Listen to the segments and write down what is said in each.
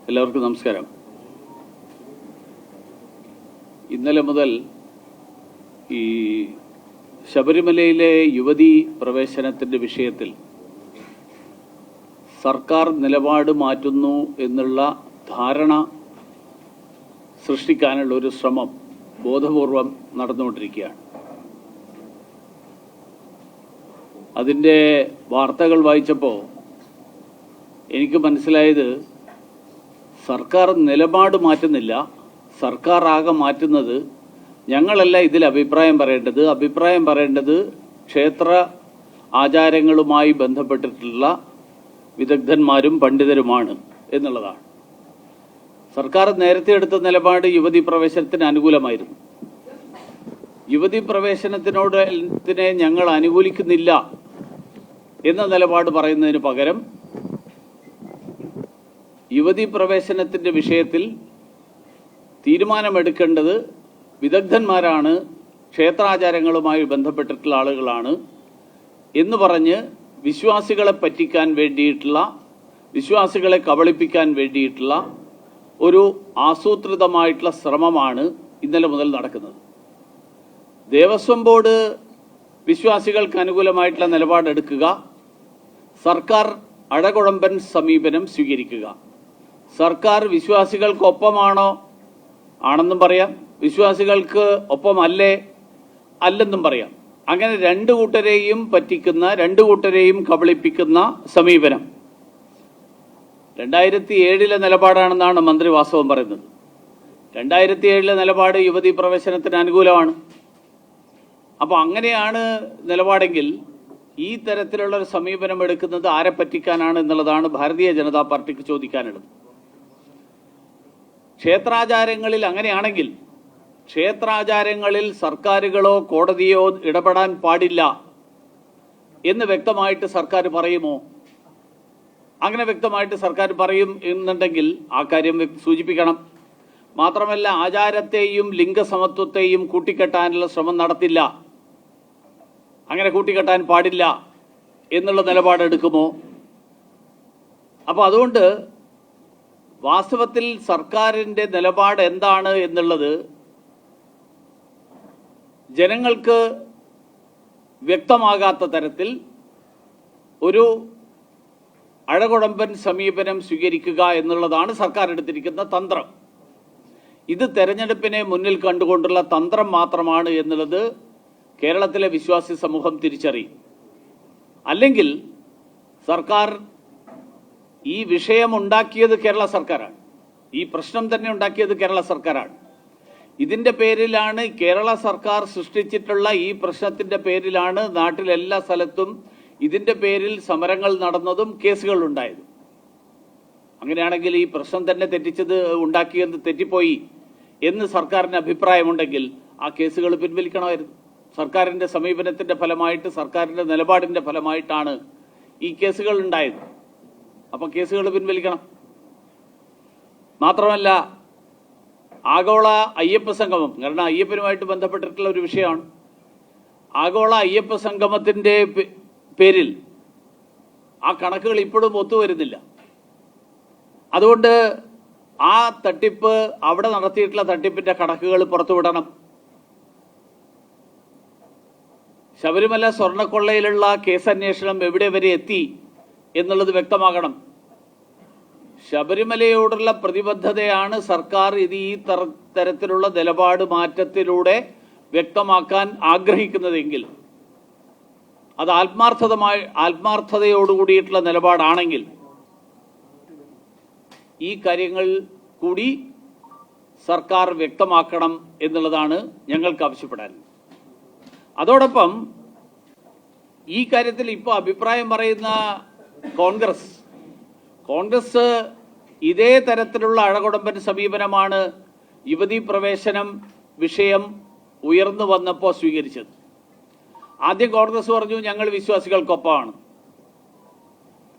എല്ലാവർക്കും നമസ്കാരം. ഇന്നലെ മുതൽ ഈ ശബരിമലയിലെ യുവതീ പ്രവേശനത്തിൻ്റെ വിഷയത്തിൽ സർക്കാർ നിലപാട് മാറ്റുന്നു എന്നുള്ള ധാരണ സൃഷ്ടിക്കാനുള്ള ഒരു ശ്രമം ബോധപൂർവം നടന്നുകൊണ്ടിരിക്കുകയാണ്. അതിൻ്റെ വാർത്തകൾ വായിച്ചപ്പോൾ എനിക്ക് മനസ്സിലായത് സർക്കാർ നിലപാട് മാറ്റുന്നില്ല, സർക്കാർ ആകെ മാറ്റുന്നത് ഞങ്ങളല്ല ഇതിൽ അഭിപ്രായം പറയേണ്ടത് ക്ഷേത്ര ആചാരങ്ങളുമായി ബന്ധപ്പെട്ടിട്ടുള്ള വിദഗ്ധന്മാരും പണ്ഡിതരുമാണ് എന്നുള്ളതാണ്. സർക്കാർ നേരത്തെ എടുത്ത നിലപാട് യുവതീ പ്രവേശനത്തിന് അനുകൂലമായിരുന്നു. യുവതീ പ്രവേശനത്തിനെ ഞങ്ങൾ അനുകൂലിക്കുന്നില്ല എന്ന നിലപാട് പറയുന്നതിന് പകരം യുവതീ പ്രവേശനത്തിൻ്റെ വിഷയത്തിൽ തീരുമാനമെടുക്കേണ്ടത് വിദഗ്ധന്മാരാണ്, ക്ഷേത്രാചാരങ്ങളുമായി ബന്ധപ്പെട്ടിട്ടുള്ള ആളുകളാണ് എന്ന് പറഞ്ഞ് വിശ്വാസികളെ പറ്റിക്കാൻ വേണ്ടിയിട്ടുള്ള, വിശ്വാസികളെ കബളിപ്പിക്കാൻ വേണ്ടിയിട്ടുള്ള ഒരു ആസൂത്രിതമായിട്ടുള്ള ശ്രമമാണ് ഇന്നലെ മുതൽ നടക്കുന്നത്. ദേവസ്വം ബോർഡ് വിശ്വാസികൾക്ക് അനുകൂലമായിട്ടുള്ള നിലപാടെടുക്കുക, സർക്കാർ അഴകുഴമ്പൻ സമീപനം സ്വീകരിക്കുക. സർക്കാർ വിശ്വാസികൾക്കൊപ്പമാണോ ആണെന്നും പറയാം, വിശ്വാസികൾക്ക് ഒപ്പമല്ലേ അല്ലെന്നും പറയാം. അങ്ങനെ രണ്ടു കൂട്ടരെയും പറ്റിക്കുന്ന, രണ്ടു കൂട്ടരെയും കബളിപ്പിക്കുന്ന സമീപനം 2007 നിലപാടാണെന്നാണ് മന്ത്രി വാസവൻ പറയുന്നത്. 2007 നിലപാട് യുവതീ പ്രവേശനത്തിന് അനുകൂലമാണ്. അപ്പോൾ അങ്ങനെയാണ് നിലപാടെങ്കിൽ ഈ തരത്തിലുള്ള ഒരു സമീപനം എടുക്കുന്നത് ആരെ പറ്റിക്കാനാണ് എന്നുള്ളതാണ് ഭാരതീയ ജനതാ പാർട്ടിക്ക് ചോദിക്കാനുള്ളത്. ക്ഷേത്രാചാരങ്ങളിൽ അങ്ങനെയാണെങ്കിൽ ക്ഷേത്രാചാരങ്ങളിൽ സർക്കാരുകളോ കോടതിയോ ഇടപെടാൻ പാടില്ല എന്ന് വ്യക്തമായിട്ട് സർക്കാർ പറയുമോ? അങ്ങനെ വ്യക്തമായിട്ട് സർക്കാർ പറയും എന്നുണ്ടെങ്കിൽ ആ കാര്യം സൂചിപ്പിക്കണം. മാത്രമല്ല, ആചാരത്തെയും ലിംഗസമത്വത്തെയും കൂട്ടിക്കെട്ടാനുള്ള ശ്രമം നടത്തില്ല, അങ്ങനെ കൂട്ടിക്കെട്ടാൻ പാടില്ല എന്നുള്ള നിലപാടെടുക്കുമോ? അപ്പോൾ അതുകൊണ്ട് വാസ്തവത്തിൽ സർക്കാരിൻ്റെ നിലപാട് എന്താണ് എന്നുള്ളത് ജനങ്ങൾക്ക് വ്യക്തമാകാത്ത തരത്തിൽ ഒരു അഴകുഴമ്പൻ സമീപനം സ്വീകരിക്കുക എന്നുള്ളതാണ് സർക്കാർ എടുത്തിരിക്കുന്ന തന്ത്രം. ഇത് തെരഞ്ഞെടുപ്പിനെ മുന്നിൽ കണ്ടുകൊണ്ടുള്ള തന്ത്രം മാത്രമാണ് എന്നുള്ളത് കേരളത്തിലെ വിശ്വാസി സമൂഹം തിരിച്ചറിയും. അല്ലെങ്കിൽ സർക്കാർ ഈ വിഷയം ഉണ്ടാക്കിയത് കേരള സർക്കാരാണ്, ഈ പ്രശ്നം തന്നെ ഉണ്ടാക്കിയത് കേരള സർക്കാരാണ്. ഇതിൻ്റെ പേരിലാണ്, കേരള സർക്കാർ സൃഷ്ടിച്ചിട്ടുള്ള ഈ പ്രശ്നത്തിൻ്റെ പേരിലാണ് നാട്ടിലെല്ലാ സ്ഥലത്തും ഇതിൻ്റെ പേരിൽ സമരങ്ങൾ നടന്നതും കേസുകൾ ഉണ്ടായതും. അങ്ങനെയാണെങ്കിൽ ഈ പ്രശ്നം തന്നെ ഉണ്ടാക്കിയത് തെറ്റിപ്പോയി എന്ന് സർക്കാരിന് അഭിപ്രായമുണ്ടെങ്കിൽ ആ കേസുകൾ പിൻവലിക്കണമായിരുന്നു. സർക്കാരിൻ്റെ സമീപനത്തിൻ്റെ ഫലമായിട്ട്, സർക്കാരിൻ്റെ നിലപാടിൻ്റെ ഫലമായിട്ടാണ് ഈ കേസുകൾ ഉണ്ടായത്. അപ്പോൾ കേസുകൾ പിൻവലിക്കണം. മാത്രമല്ല, ആഗോള അയ്യപ്പ സംഗമം, കാരണം അയ്യപ്പനുമായിട്ട് ബന്ധപ്പെട്ടിട്ടുള്ള ഒരു വിഷയമാണ്, ആഗോള അയ്യപ്പ സംഗമത്തിൻ്റെ പേരിൽ ആ കണക്കുകൾ ഇപ്പോഴും ഒത്തുവരുന്നില്ല. അതുകൊണ്ട് ആ തട്ടിപ്പ്, അവിടെ നടത്തിയിട്ടുള്ള തട്ടിപ്പിൻ്റെ കണക്കുകൾ പുറത്തുവിടണം. ശബരിമല സ്വർണ്ണക്കൊള്ളയിലുള്ള കേസന്വേഷണം എവിടെ വരെ എത്തി എന്നുള്ളത് വ്യക്തമാകണം. ശബരിമലയോടുള്ള പ്രതിബദ്ധതയാണ് സർക്കാർ ഇത് ഈ തരത്തിലുള്ള നിലപാട് മാറ്റത്തിലൂടെ വ്യക്തമാക്കാൻ ആഗ്രഹിക്കുന്നതെങ്കിൽ, അത് ആത്മാർത്ഥതയോടുകൂടിയിട്ടുള്ള നിലപാടാണെങ്കിൽ ഈ കാര്യങ്ങൾ കൂടി സർക്കാർ വ്യക്തമാക്കണം എന്നുള്ളതാണ് ഞങ്ങൾക്ക് ആവശ്യപ്പെടാൻ. അതോടൊപ്പം ഈ കാര്യത്തിൽ ഇപ്പോൾ അഭിപ്രായം പറയുന്ന കോൺഗ്രസ് ഇതേ തരത്തിലുള്ള അഴകുടമ്പൻ സമീപനമാണ് യുവതീ പ്രവേശനം വിഷയം ഉയർന്നു വന്നപ്പോൾ സ്വീകരിച്ചത്. ആദ്യം കോൺഗ്രസ് പറഞ്ഞു ഞങ്ങൾ വിശ്വാസികൾക്കൊപ്പമാണ്.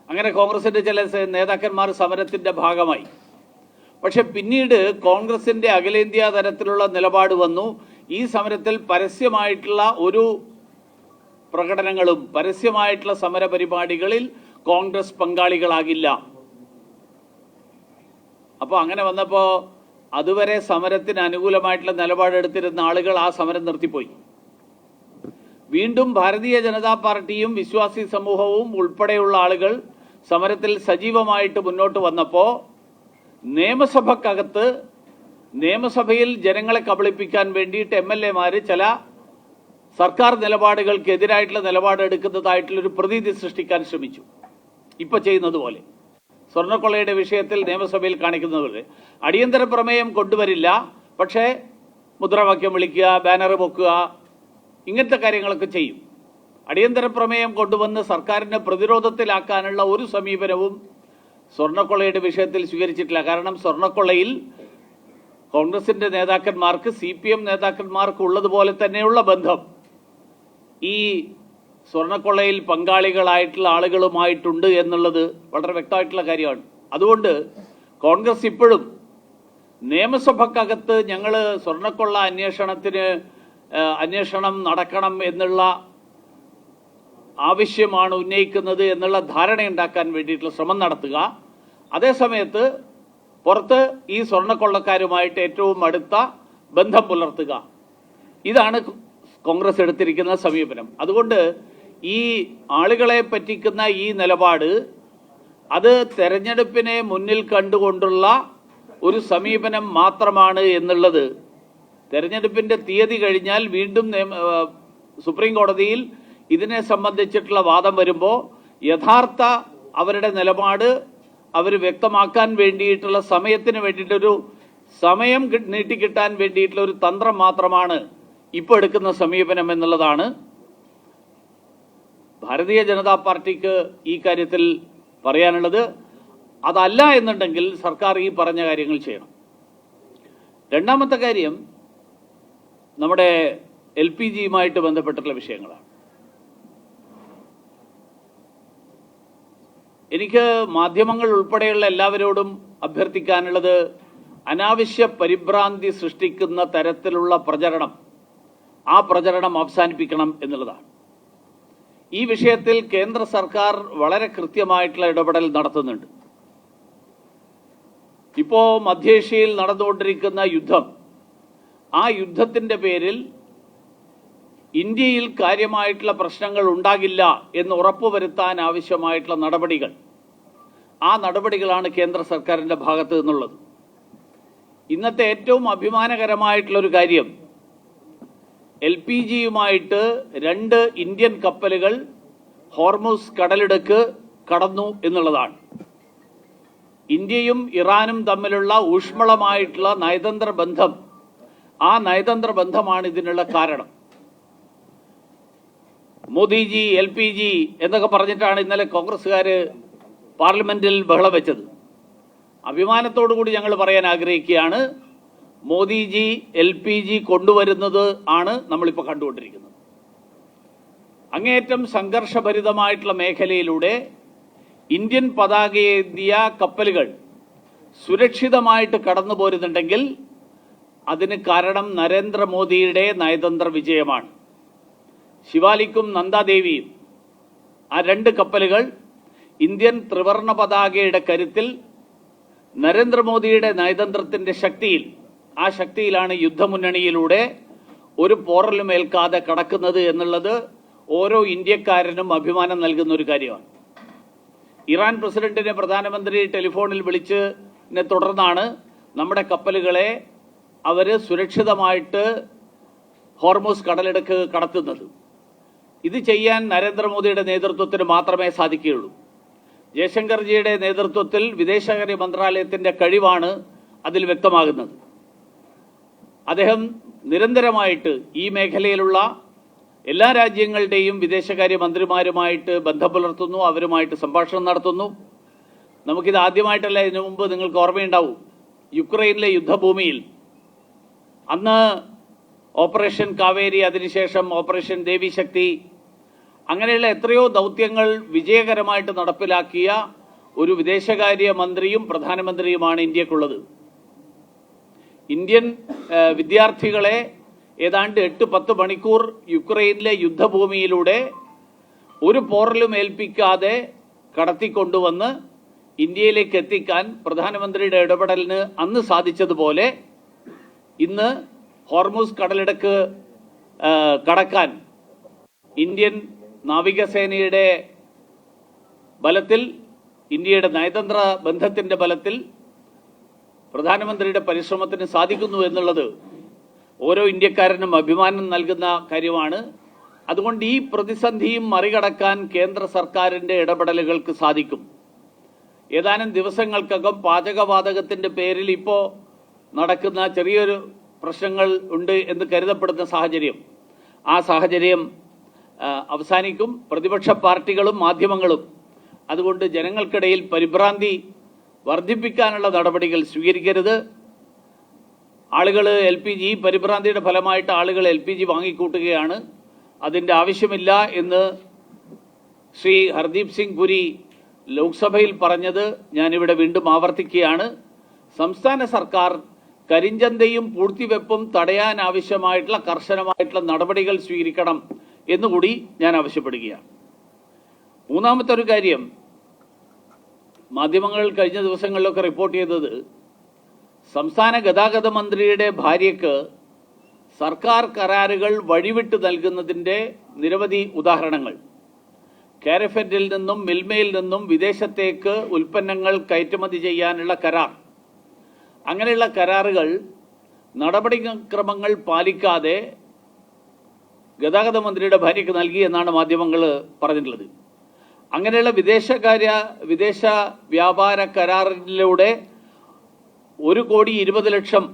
അങ്ങനെ കോൺഗ്രസിൻ്റെ ചില നേതാക്കന്മാർ സമരത്തിൻ്റെ ഭാഗമായി. പക്ഷെ പിന്നീട് കോൺഗ്രസിൻ്റെ അഖിലേന്ത്യാ തലത്തിലുള്ള നിലപാട് വന്നു, ഈ സമരത്തിൽ പരസ്യമായിട്ടുള്ള ഒരു പ്രകടനങ്ങളും പരസ്യമായിട്ടുള്ള സമര പരിപാടികളിൽ കോൺഗ്രസ് പങ്കാളികളാകില്ല. അപ്പോൾ അങ്ങനെ വന്നപ്പോൾ അതുവരെ സമരത്തിന് അനുകൂലമായിട്ടുള്ള നിലപാടെടുത്തിരുന്ന ആളുകൾ ആ സമരം നിർത്തിപ്പോയി. വീണ്ടും ഭാരതീയ ജനതാ പാർട്ടിയും വിശ്വാസി സമൂഹവും ഉൾപ്പെടെയുള്ള ആളുകൾ സമരത്തിൽ സജീവമായിട്ട് മുന്നോട്ട് വന്നപ്പോൾ നിയമസഭക്കകത്ത് നിയമസഭയിൽ ജനങ്ങളെ കബളിപ്പിക്കാൻ വേണ്ടിയിട്ട് MLA-മാർ ചില സർക്കാർ നിലപാടുകൾക്കെതിരായിട്ടുള്ള നിലപാടെടുക്കുന്നതായിട്ടുള്ളൊരു പ്രതീതി സൃഷ്ടിക്കാൻ ശ്രമിച്ചു. ഇപ്പോൾ ചെയ്യുന്നത് പോലെ സ്വർണ്ണക്കൊള്ളയുടെ വിഷയത്തിൽ നിയമസഭയിൽ കാണിക്കുന്നത് പോലെ അടിയന്തര പ്രമേയം കൊണ്ടുവരില്ല, പക്ഷേ മുദ്രാവാക്യം വിളിക്കുക, ബാനർ പൊക്കുക, ഇങ്ങനത്തെ കാര്യങ്ങളൊക്കെ ചെയ്യും. അടിയന്തര പ്രമേയം കൊണ്ടുവന്ന് സർക്കാരിനെ പ്രതിരോധത്തിലാക്കാനുള്ള ഒരു സമീപനവും സ്വർണ്ണക്കൊള്ളയുടെ വിഷയത്തിൽ സ്വീകരിച്ചിട്ടില്ല. കാരണം സ്വർണ്ണക്കൊള്ളയിൽ കോൺഗ്രസിന്റെ നേതാക്കന്മാർക്ക് CPM നേതാക്കന്മാർക്ക് ഉള്ളതുപോലെ തന്നെയുള്ള ബന്ധം ഈ സ്വർണ്ണക്കൊള്ളയിൽ പങ്കാളികളായിട്ടുള്ള ആളുകളുമായിട്ടുണ്ട് എന്നുള്ളത് വളരെ വ്യക്തമായിട്ടുള്ള കാര്യമാണ്. അതുകൊണ്ട് കോൺഗ്രസ് ഇപ്പോഴും നിയമസഭക്കകത്ത് ഞങ്ങൾ സ്വർണ്ണക്കൊള്ള അന്വേഷണം നടക്കണം എന്നുള്ള ആവശ്യമാണ് ഉന്നയിക്കുന്നത് എന്നുള്ള ധാരണയുണ്ടാക്കാൻ വേണ്ടിയിട്ടുള്ള ശ്രമം നടത്തുക. അതേസമയത്ത് പുറത്ത് ഈ സ്വർണ്ണക്കൊള്ളക്കാരുമായിട്ട് ഏറ്റവും അടുത്ത ബന്ധം പുലർത്തുക. ഇതാണ് കോൺഗ്രസ് എടുത്തിരിക്കുന്ന സമീപനം. അതുകൊണ്ട് ഈ ആളുകളെ പറ്റിക്കുന്ന ഈ നിലപാട് അത് തെരഞ്ഞെടുപ്പിനെ മുന്നിൽ കണ്ടുകൊണ്ടുള്ള ഒരു സമീപനം മാത്രമാണ് എന്നുള്ളത് തെരഞ്ഞെടുപ്പിന്റെ തീയതി കഴിഞ്ഞാൽ വീണ്ടും സുപ്രീം കോടതിയിൽ ഇതിനെ സംബന്ധിച്ചിട്ടുള്ള വാദം വരുമ്പോൾ യഥാർത്ഥ അവരുടെ നിലപാട് അവർ വ്യക്തമാക്കാൻ വേണ്ടിയിട്ടുള്ള സമയത്തിന് വേണ്ടിയിട്ടൊരു സമയം നീട്ടിക്കിട്ടാൻ വേണ്ടിയിട്ടുള്ള ഒരു തന്ത്രം മാത്രമാണ് ഇപ്പോൾ എടുക്കുന്ന സമീപനം എന്നുള്ളതാണ് ഭാരതീയ ജനതാ പാർട്ടിക്ക് ഈ കാര്യത്തിൽ പറയാനുള്ളത്. അതല്ല എന്നുണ്ടെങ്കിൽ സർക്കാർ ഈ പറഞ്ഞ കാര്യങ്ങൾ ചെയ്യണം. രണ്ടാമത്തെ കാര്യം നമ്മുടെ LPG-യുമായിട്ട് ബന്ധപ്പെട്ടുള്ള വിഷയങ്ങളാണ്. എനിക്ക് മാധ്യമങ്ങൾ ഉൾപ്പെടെയുള്ള എല്ലാവരോടും അഭ്യർത്ഥിക്കാനുള്ളത് അനാവശ്യ പരിഭ്രാന്തി സൃഷ്ടിക്കുന്ന തരത്തിലുള്ള പ്രചരണം, ആ പ്രചരണം അവസാനിപ്പിക്കണം എന്നുള്ളതാണ്. ഈ വിഷയത്തിൽ കേന്ദ്ര സർക്കാർ വളരെ കൃത്യമായിട്ടുള്ള ഇടപെടൽ നടത്തുന്നുണ്ട്. ഇപ്പോൾ മധ്യേഷ്യയിൽ നടന്നുകൊണ്ടിരിക്കുന്ന യുദ്ധം, ആ യുദ്ധത്തിൻ്റെ പേരിൽ ഇന്ത്യയിൽ കാര്യമായിട്ടുള്ള പ്രശ്നങ്ങൾ ഉണ്ടാകില്ല എന്ന് ഉറപ്പുവരുത്താൻ ആവശ്യമായിട്ടുള്ള നടപടികൾ, ആ നടപടികളാണ് കേന്ദ്ര സർക്കാരിൻ്റെ ഭാഗത്ത് നിന്നുള്ളത്. ഇന്നത്തെ ഏറ്റവും അഭിമാനകരമായിട്ടുള്ളൊരു കാര്യം LPG-യുമായിട്ട് 2 ഇന്ത്യൻ കപ്പലുകൾ ഹോർമുസ് കടലിടുക്ക് കടന്നു എന്നുള്ളതാണ്. ഇന്ത്യയും ഇറാനും തമ്മിലുള്ള ഊഷ്മളമായിട്ടുള്ള നയതന്ത്ര ബന്ധം, ആ നയതന്ത്ര ബന്ധമാണ് ഇതിനുള്ള കാരണം. മോദിജി LPG എന്നൊക്കെ പറഞ്ഞിട്ടാണ് ഇന്നലെ കോൺഗ്രസ്സുകാർ പാർലമെന്റിൽ ബഹളം വെച്ചത്. അഭിമാനത്തോടു കൂടി ഞങ്ങൾ പറയാൻ ആഗ്രഹിക്കുകയാണ്, മോദിജി LPG കൊണ്ടുവരുന്നത് ആണ് നമ്മളിപ്പോൾ കണ്ടുകൊണ്ടിരിക്കുന്നത്. അങ്ങേയറ്റം സംഘർഷഭരിതമായിട്ടുള്ള മേഖലയിലൂടെ ഇന്ത്യൻ പതാകയേന്തിയ കപ്പലുകൾ സുരക്ഷിതമായിട്ട് കടന്നു പോരുന്നുണ്ടെങ്കിൽ അതിന് കാരണം നരേന്ദ്രമോദിയുടെ നയതന്ത്ര വിജയമാണ്. ശിവാലിക്കും നന്ദാദേവിയും, ആ 2 കപ്പലുകൾ ഇന്ത്യൻ ത്രിവർണ പതാകയുടെ കരുത്തിൽ, നരേന്ദ്രമോദിയുടെ നയതന്ത്രത്തിന്റെ ശക്തിയിൽ, ആ ശക്തിയിലാണ് യുദ്ധമുന്നണിയിലൂടെ ഒരു പോറലും ഏൽക്കാതെ കടക്കുന്നത് എന്നുള്ളത് ഓരോ ഇന്ത്യക്കാരനും അഭിമാനം നൽകുന്ന ഒരു കാര്യമാണ്. ഇറാൻ പ്രസിഡന്റിനെ പ്രധാനമന്ത്രി ടെലിഫോണിൽ വിളിച്ചതിനെ തുടർന്നാണ് നമ്മുടെ കപ്പലുകളെ അവർ സുരക്ഷിതമായിട്ട് ഹോർമുസ് കടലിടുക്ക് കടത്തുന്നത്. ഇത് ചെയ്യാൻ നരേന്ദ്രമോദിയുടെ നേതൃത്വത്തിന് മാത്രമേ സാധിക്കുകയുള്ളൂ. ജയശങ്കർജിയുടെ നേതൃത്വത്തിൽ വിദേശകാര്യ മന്ത്രാലയത്തിന്റെ കഴിവാണ് അതിൽ വ്യക്തമാകുന്നത്. അദ്ദേഹം നിരന്തരമായിട്ട് ഈ മേഖലയിലുള്ള എല്ലാ രാജ്യങ്ങളുടെയും വിദേശകാര്യ മന്ത്രിമാരുമായിട്ട് ബന്ധം പുലർത്തുന്നു, അവരുമായിട്ട് സംഭാഷണം നടത്തുന്നു. നമുക്കിത് ആദ്യമായിട്ടല്ല, ഇതിനു മുമ്പ് നിങ്ങൾക്ക് ഓർമ്മയുണ്ടാവും, യുക്രൈനിലെ യുദ്ധഭൂമിയിൽ അന്ന് ഓപ്പറേഷൻ കാവേരി, അതിനുശേഷം ഓപ്പറേഷൻ ദേവിശക്തി, അങ്ങനെയുള്ള എത്രയോ ദൗത്യങ്ങൾ വിജയകരമായിട്ട് നടപ്പിലാക്കിയ ഒരു വിദേശകാര്യ മന്ത്രിയും പ്രധാനമന്ത്രിയുമാണ് ഇന്ത്യക്കുള്ളത്. ഇന്ത്യൻ വിദ്യാർത്ഥികളെ ഏതാണ്ട് 8-10 മണിക്കൂർ യുക്രൈനിലെ യുദ്ധഭൂമിയിലൂടെ ഒരു പോറലും ഏൽപ്പിക്കാതെ കടത്തിക്കൊണ്ടുവന്ന് ഇന്ത്യയിലേക്ക് എത്തിക്കാൻ പ്രധാനമന്ത്രിയുടെ ഇടപെടലിന് അന്ന് സാധിച്ചതുപോലെ ഇന്ന് ഹോർമുസ് കടലിടുക്ക് കടക്കാൻ ഇന്ത്യൻ നാവികസേനയുടെ ബലത്തിൽ, ഇന്ത്യയുടെ നയതന്ത്ര ബന്ധത്തിന്റെ ബലത്തിൽ പ്രധാനമന്ത്രിയുടെ പരിശ്രമത്തിന് സാധിക്കുന്നു എന്നുള്ളത് ഓരോ ഇന്ത്യക്കാരനും അഭിമാനം നൽകുന്ന കാര്യമാണ്. അതുകൊണ്ട് ഈ പ്രതിസന്ധിയും മറികടക്കാൻ കേന്ദ്ര സർക്കാരിന്റെ ഇടപെടലുകൾക്ക് സാധിക്കും. ഏതാനും ദിവസങ്ങൾക്കകം പാചകവാതകത്തിന്റെ പേരിൽ ഇപ്പോൾ നടക്കുന്ന ചെറിയൊരു പ്രശ്നങ്ങൾ ഉണ്ട് എന്ന് കരുതപ്പെടുന്ന സാഹചര്യം, ആ സാഹചര്യം അവസാനിക്കും. പ്രതിപക്ഷ പാർട്ടികളും മാധ്യമങ്ങളും അതുകൊണ്ട് ജനങ്ങൾക്കിടയിൽ പരിഭ്രാന്തി വർദ്ധിപ്പിക്കാനുള്ള നടപടികൾ സ്വീകരിക്കരുത്. ആളുകൾ ഈ പരിഭ്രാന്തിയുടെ ഫലമായിട്ട് ആളുകൾ LPG വാങ്ങിക്കൂട്ടുകയാണ്. അതിൻ്റെ ആവശ്യമില്ല എന്ന് ശ്രീ ഹർദീപ് സിംഗ് പുരി ലോക്സഭയിൽ പറഞ്ഞത് ഞാനിവിടെ വീണ്ടും ആവർത്തിക്കുകയാണ്. സംസ്ഥാന സർക്കാർ കരിഞ്ചന്തയും പൂഴ്ത്തിവെപ്പും തടയാൻ ആവശ്യമായിട്ടുള്ള കർശനമായിട്ടുള്ള നടപടികൾ സ്വീകരിക്കണം എന്നുകൂടി ഞാൻ ആവശ്യപ്പെടുകയാണ്. മൂന്നാമത്തെ ഒരു കാര്യം, മാധ്യമങ്ങൾ കഴിഞ്ഞ ദിവസങ്ങളിലൊക്കെ റിപ്പോർട്ട് ചെയ്തത് സംസ്ഥാന ഗതാഗത മന്ത്രിയുടെ ഭാര്യയ്ക്ക് സർക്കാർ കരാറുകൾ വഴിവിട്ട് നൽകുന്നതിൻ്റെ നിരവധി ഉദാഹരണങ്ങൾ. കാരഫെഡിൽ നിന്നും മിൽമയിൽ നിന്നും വിദേശത്തേക്ക് ഉൽപ്പന്നങ്ങൾ കയറ്റുമതി ചെയ്യാനുള്ള കരാർ, അങ്ങനെയുള്ള കരാറുകൾ നടപടിക്രമങ്ങൾ പാലിക്കാതെ ഗതാഗത മന്ത്രിയുടെ ഭാര്യയ്ക്ക് നൽകി എന്നാണ് മാധ്യമങ്ങൾ പറഞ്ഞിട്ടുള്ളത്. അങ്ങനെയുള്ള വിദേശ വ്യാപാര കരാറിലൂടെ 1,20,00,000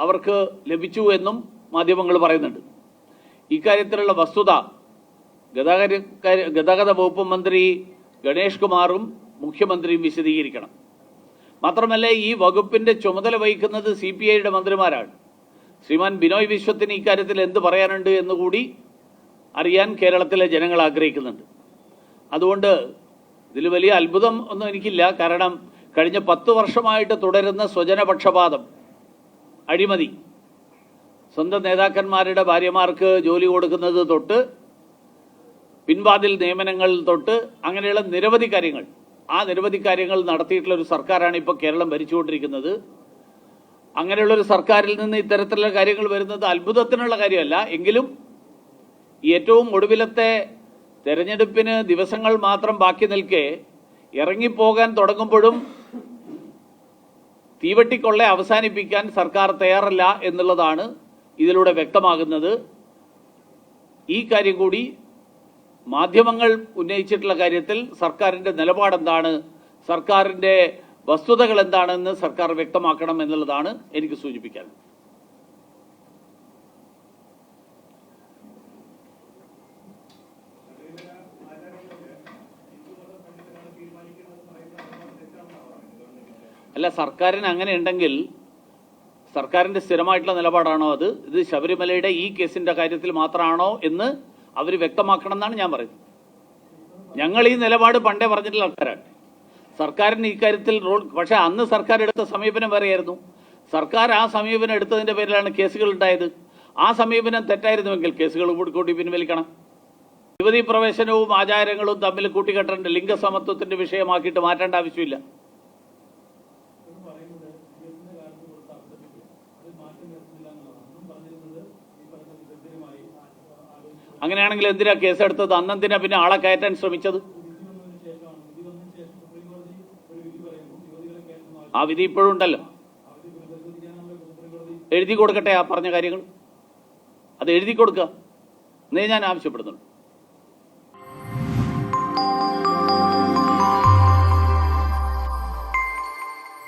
അവർക്ക് ലഭിച്ചു എന്നും മാധ്യമങ്ങൾ പറയുന്നുണ്ട്. ഇക്കാര്യത്തിലുള്ള വസ്തുത ഗതാഗത വകുപ്പ് മന്ത്രി ഗണേഷ് കുമാറും മുഖ്യമന്ത്രിയും വിശദീകരിക്കണം. മാത്രമല്ല, ഈ വകുപ്പിന്റെ ചുമതല വഹിക്കുന്നത് CPIയുടെ മന്ത്രിമാരാണ്. ശ്രീമാൻ ബിനോയ് വിശ്വത്തിന് ഇക്കാര്യത്തിൽ എന്ത് പറയാനുണ്ട് എന്നുകൂടി അറിയാൻ കേരളത്തിലെ ജനങ്ങൾ ആഗ്രഹിക്കുന്നുണ്ട്. അതുകൊണ്ട് ഇതിൽ വലിയ അത്ഭുതം ഒന്നും എനിക്കില്ല. കാരണം കഴിഞ്ഞ 10 വർഷമായിട്ട് തുടരുന്ന സ്വജനപക്ഷപാതം, അഴിമതി, സ്വന്തം നേതാക്കന്മാരുടെ ഭാര്യമാർക്ക് ജോലി കൊടുക്കുന്നത് തൊട്ട് പിൻവാതിൽ നിയമനങ്ങൾ തൊട്ട് അങ്ങനെയുള്ള നിരവധി കാര്യങ്ങൾ, ആ നിരവധി കാര്യങ്ങൾ നടത്തിയിട്ടുള്ള ഒരു സർക്കാരാണ് ഇപ്പോൾ കേരളം ഭരിച്ചുകൊണ്ടിരിക്കുന്നത്. അങ്ങനെയുള്ളൊരു സർക്കാരിൽ നിന്ന് ഇത്തരത്തിലുള്ള കാര്യങ്ങൾ വരുന്നത് അത്ഭുതത്തിനുള്ള കാര്യമല്ല. എങ്കിലും ഏറ്റവും ഒടുവിലത്തെ തെരഞ്ഞെടുപ്പിന് ദിവസങ്ങൾ മാത്രം ബാക്കി നിൽക്കെ ഇറങ്ങിപ്പോകാൻ തുടങ്ങുമ്പോഴും തീവട്ടിക്കൊള്ള അവസാനിപ്പിക്കാൻ സർക്കാർ തയ്യാറല്ല എന്നുള്ളതാണ് ഇതിലൂടെ വ്യക്തമാകുന്നത്. ഈ കാര്യം കൂടി മാധ്യമങ്ങൾ ഉന്നയിച്ചിട്ടുള്ള കാര്യത്തിൽ സർക്കാരിൻ്റെ നിലപാടെന്താണ്, സർക്കാരിൻ്റെ വസ്തുതകൾ എന്താണെന്ന് സർക്കാർ വ്യക്തമാക്കണം എന്നുള്ളതാണ് എനിക്ക് സൂചിപ്പിക്കാൻ. അല്ല, സർക്കാരിന് അങ്ങനെ ഉണ്ടെങ്കിൽ സർക്കാരിൻ്റെ സ്ഥിരമായിട്ടുള്ള നിലപാടാണോ അത്? ഇത് ശബരിമലയുടെ ഈ കേസിൻ്റെ കാര്യത്തിൽ മാത്രമാണോ എന്ന് അവർ വ്യക്തമാക്കണം എന്നാണ് ഞാൻ പറയുന്നത്. ഞങ്ങൾ ഈ നിലപാട് പണ്ടേ പറഞ്ഞിട്ടുള്ള ആൾക്കാരാണ്. സർക്കാരിന് ഇക്കാര്യത്തിൽ പക്ഷേ അന്ന് സർക്കാർ എടുത്ത സമീപനം വേറെയായിരുന്നു. സർക്കാർ ആ സമീപനം എടുത്തതിൻ്റെ പേരിലാണ് കേസുകൾ ഉണ്ടായത്. ആ സമീപനം തെറ്റായിരുന്നുവെങ്കിൽ കേസുകൾ കൂടി പിൻവലിക്കണം. യുവതീ പ്രവേശനവും ആചാരങ്ങളും തമ്മിൽ കൂട്ടിക്കെട്ടേണ്ട ലിംഗസമത്വത്തിൻ്റെ വിഷയമാക്കിയിട്ട് മാറ്റേണ്ട ആവശ്യമില്ല. അങ്ങനെയാണെങ്കിൽ എന്തിനാ കേസെടുത്തത്? അന്നെന്തിനാ പിന്നെ ആളെ കയറ്റാൻ ശ്രമിച്ചത്? ആ വിധി ഇപ്പോഴും ഉണ്ടല്ലോ. എഴുതി കൊടുക്കട്ടെ ആ പറഞ്ഞ കാര്യങ്ങൾ, അത് എഴുതി കൊടുക്കുക എന്നേ ഞാൻ ആവശ്യപ്പെടുന്നുള്ളൂ.